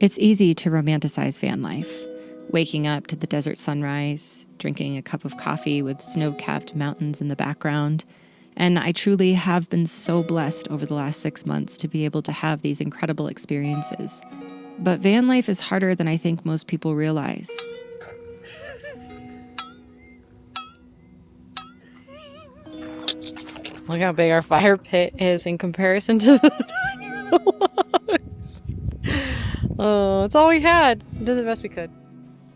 It's easy to romanticize van life, waking up to the desert sunrise, drinking a cup of coffee with snow-capped mountains in the background. And I truly have been so blessed over the last 6 months to be able to have these incredible experiences. But van life is harder than I think most people realize. Look how big our fire pit is in comparison to the logs. Oh, it's all we had. We did the best we could.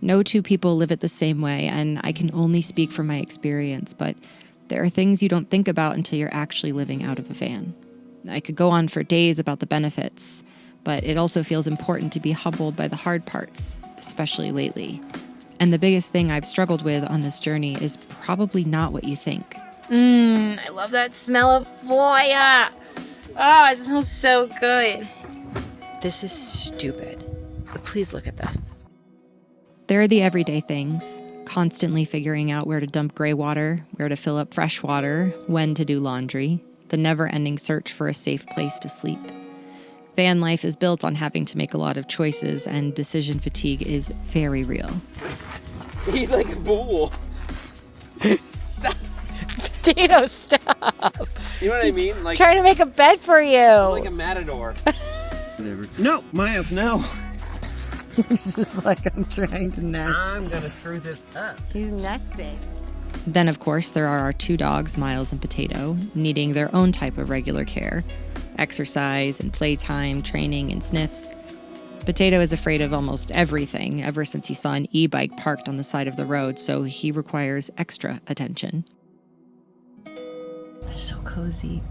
No two people live it the same way, and I can only speak from my experience, but there are things you don't think about until you're actually living out of a van. I could go on for days about the benefits, but it also feels important to be humbled by the hard parts, especially lately. And the biggest thing I've struggled with on this journey is probably not what you think. I love that smell of fire. Oh, it smells so good. This is stupid. Please look at this. There are the everyday things, constantly figuring out where to dump gray water, where to fill up fresh water, when to do laundry, the never-ending search for a safe place to sleep. Van life is built on having to make a lot of choices, and decision fatigue is very real. He's like a bull. Stop. Potato, stop. You know what I mean? Like Trying to make a bed for you. like a matador. No, Maya, no. He's just like, I'm trying to nest. I'm gonna screw this up. He's nesting. Then, of course, there are our two dogs, Miles and Potato, needing their own type of regular care. Exercise and playtime, training and sniffs. Potato is afraid of almost everything ever since he saw an e-bike parked on the side of the road, so he requires extra attention. It's so cozy.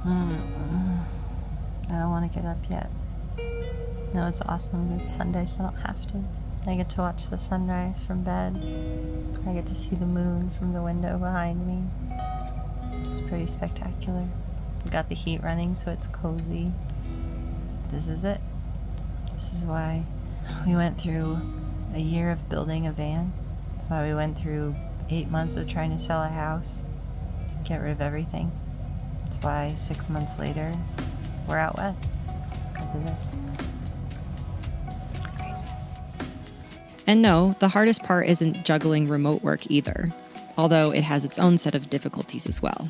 I don't want to get up yet. No, it's awesome. It's Sunday, so I don't have to. I get to watch the sunrise from bed. I get to see the moon from the window behind me. It's pretty spectacular. We've got the heat running, so it's cozy. This is it. This is why we went through a year of building a van. That's why we went through 8 months of trying to sell a house, get rid of everything. That's why 6 months later, we're out west. It's because of this. Crazy. And no, the hardest part isn't juggling remote work either, although it has its own set of difficulties as well.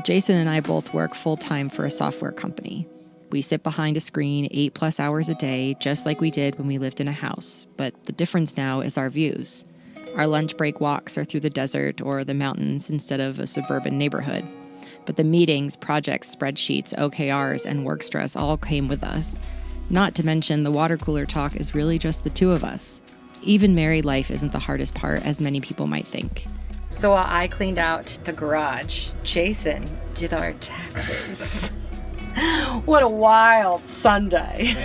Jason and I both work full-time for a software company. We sit behind a screen 8+ hours a day, just like we did when we lived in a house, but the difference now is our views. Our lunch break walks are through the desert or the mountains instead of a suburban neighborhood. But the meetings, projects, spreadsheets, OKRs, and work stress all came with us. Not to mention the water cooler talk is really just the two of us. Even married life isn't the hardest part, as many people might think. So while I cleaned out the garage, Jason did our taxes. What a wild Sunday.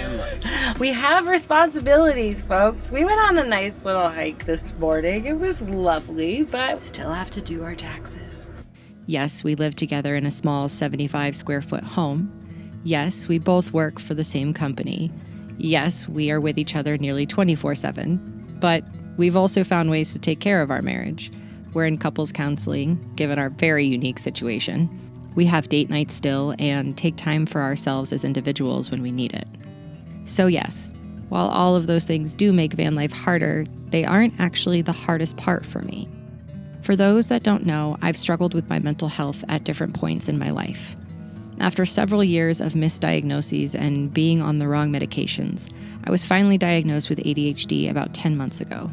We have responsibilities, folks. We went on a nice little hike this morning. It was lovely, but still have to do our taxes. Yes, we live together in a small 75 square foot home. Yes, we both work for the same company. Yes, we are with each other nearly 24/7. But we've also found ways to take care of our marriage. We're in couples counseling, given our very unique situation. We have date nights still and take time for ourselves as individuals when we need it. So yes, while all of those things do make van life harder, they aren't actually the hardest part for me. For those that don't know, I've struggled with my mental health at different points in my life. After several years of misdiagnoses and being on the wrong medications, I was finally diagnosed with ADHD about 10 months ago.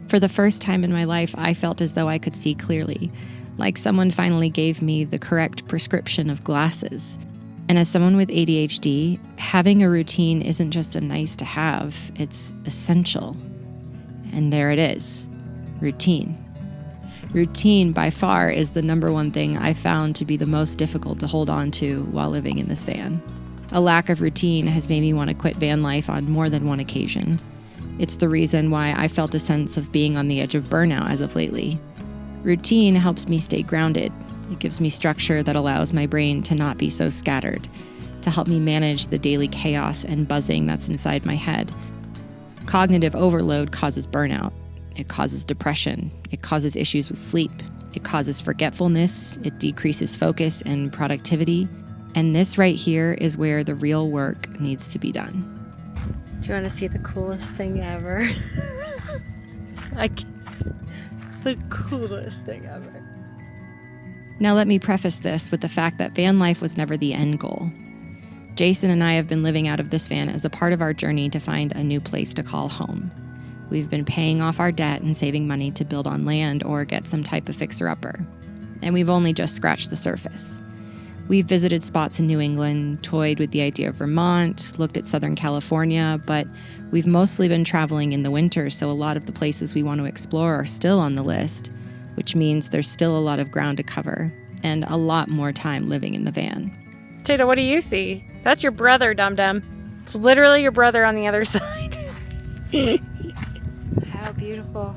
For the first time in my life, I felt as though I could see clearly, like someone finally gave me the correct prescription of glasses. And as someone with ADHD, having a routine isn't just a nice to have, it's essential. And there it is, routine. Routine, by far, is the number one thing I found to be the most difficult to hold on to while living in this van. A lack of routine has made me want to quit van life on more than one occasion. It's the reason why I felt a sense of being on the edge of burnout as of lately. Routine helps me stay grounded. It gives me structure that allows my brain to not be so scattered, to help me manage the daily chaos and buzzing that's inside my head. Cognitive overload causes burnout. It causes depression. It causes issues with sleep. It causes forgetfulness. It decreases focus and productivity. And this right here is where the real work needs to be done. Do you want to see the coolest thing ever? The coolest thing ever. Now let me preface this with the fact that van life was never the end goal. Jason and I have been living out of this van as a part of our journey to find a new place to call home. We've been paying off our debt and saving money to build on land or get some type of fixer-upper. And we've only just scratched the surface. We've visited spots in New England, toyed with the idea of Vermont, looked at Southern California, but we've mostly been traveling in the winter, so a lot of the places we want to explore are still on the list, which means there's still a lot of ground to cover and a lot more time living in the van. Tato, what do you see? That's your brother, dum-dum. It's literally your brother on the other side. How beautiful.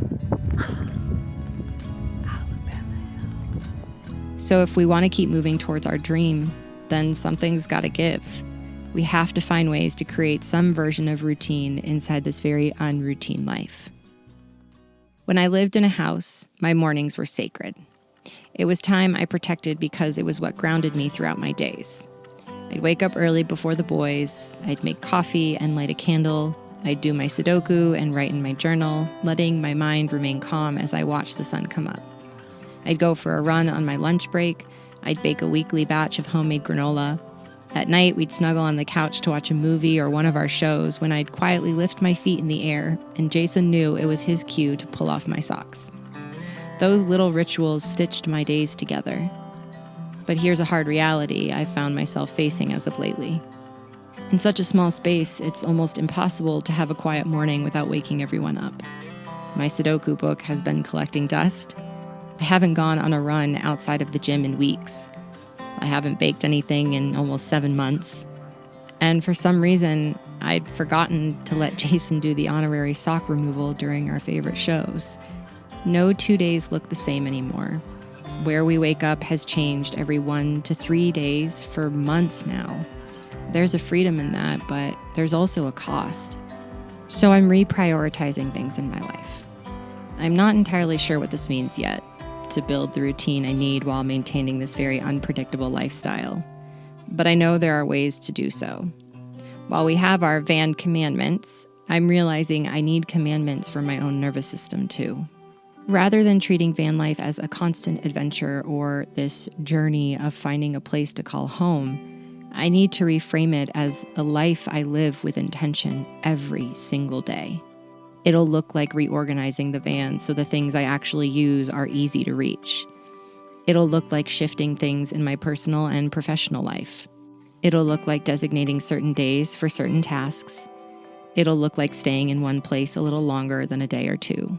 So if we want to keep moving towards our dream, then something's got to give. We have to find ways to create some version of routine inside this very unroutine life. When I lived in a house, my mornings were sacred. It was time I protected because it was what grounded me throughout my days. I'd wake up early before the boys, I'd make coffee and light a candle, I'd do my Sudoku and write in my journal, letting my mind remain calm as I watched the sun come up. I'd go for a run on my lunch break, I'd bake a weekly batch of homemade granola. At night, we'd snuggle on the couch to watch a movie or one of our shows when I'd quietly lift my feet in the air, and Jason knew it was his cue to pull off my socks. Those little rituals stitched my days together. But here's a hard reality I've found myself facing as of lately. In such a small space, it's almost impossible to have a quiet morning without waking everyone up. My Sudoku book has been collecting dust. I haven't gone on a run outside of the gym in weeks. I haven't baked anything in almost 7 months. And for some reason, I'd forgotten to let Jason do the honorary sock removal during our favorite shows. No 2 days look the same anymore. Where we wake up has changed every 1 to 3 days for months now. There's a freedom in that, but there's also a cost. So I'm reprioritizing things in my life. I'm not entirely sure what this means yet, to build the routine I need while maintaining this very unpredictable lifestyle. But I know there are ways to do so. While we have our van commandments, I'm realizing I need commandments for my own nervous system too. Rather than treating van life as a constant adventure or this journey of finding a place to call home, I need to reframe it as a life I live with intention every single day. It'll look like reorganizing the van so the things I actually use are easy to reach. It'll look like shifting things in my personal and professional life. It'll look like designating certain days for certain tasks. It'll look like staying in one place a little longer than a day or two.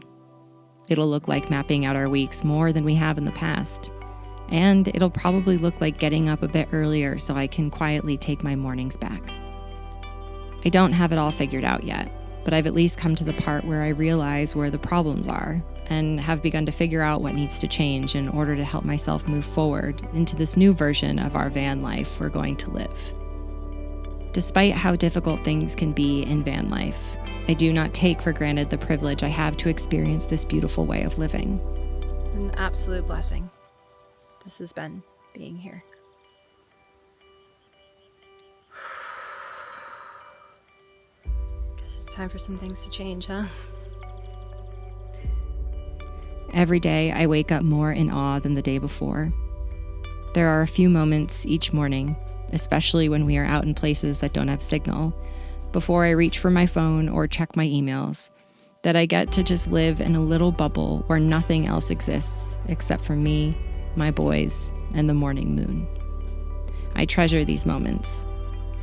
It'll look like mapping out our weeks more than we have in the past. And it'll probably look like getting up a bit earlier so I can quietly take my mornings back. I don't have it all figured out yet, but I've at least come to the part where I realize where the problems are and have begun to figure out what needs to change in order to help myself move forward into this new version of our van life we're going to live. Despite how difficult things can be in van life, I do not take for granted the privilege I have to experience this beautiful way of living. An absolute blessing. This has been being here. Guess it's time for some things to change, huh? Every day, I wake up more in awe than the day before. There are a few moments each morning, especially when we are out in places that don't have signal, before I reach for my phone or check my emails, that I get to just live in a little bubble where nothing else exists except for me, my boys, and the morning moon. I treasure these moments.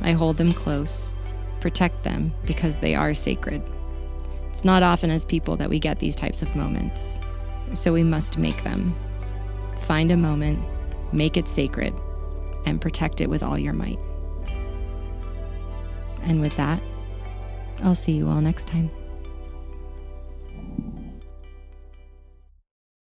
I hold them close, protect them because they are sacred. It's not often as people that we get these types of moments, so we must make them. Find a moment, make it sacred, and protect it with all your might. And with that, I'll see you all next time.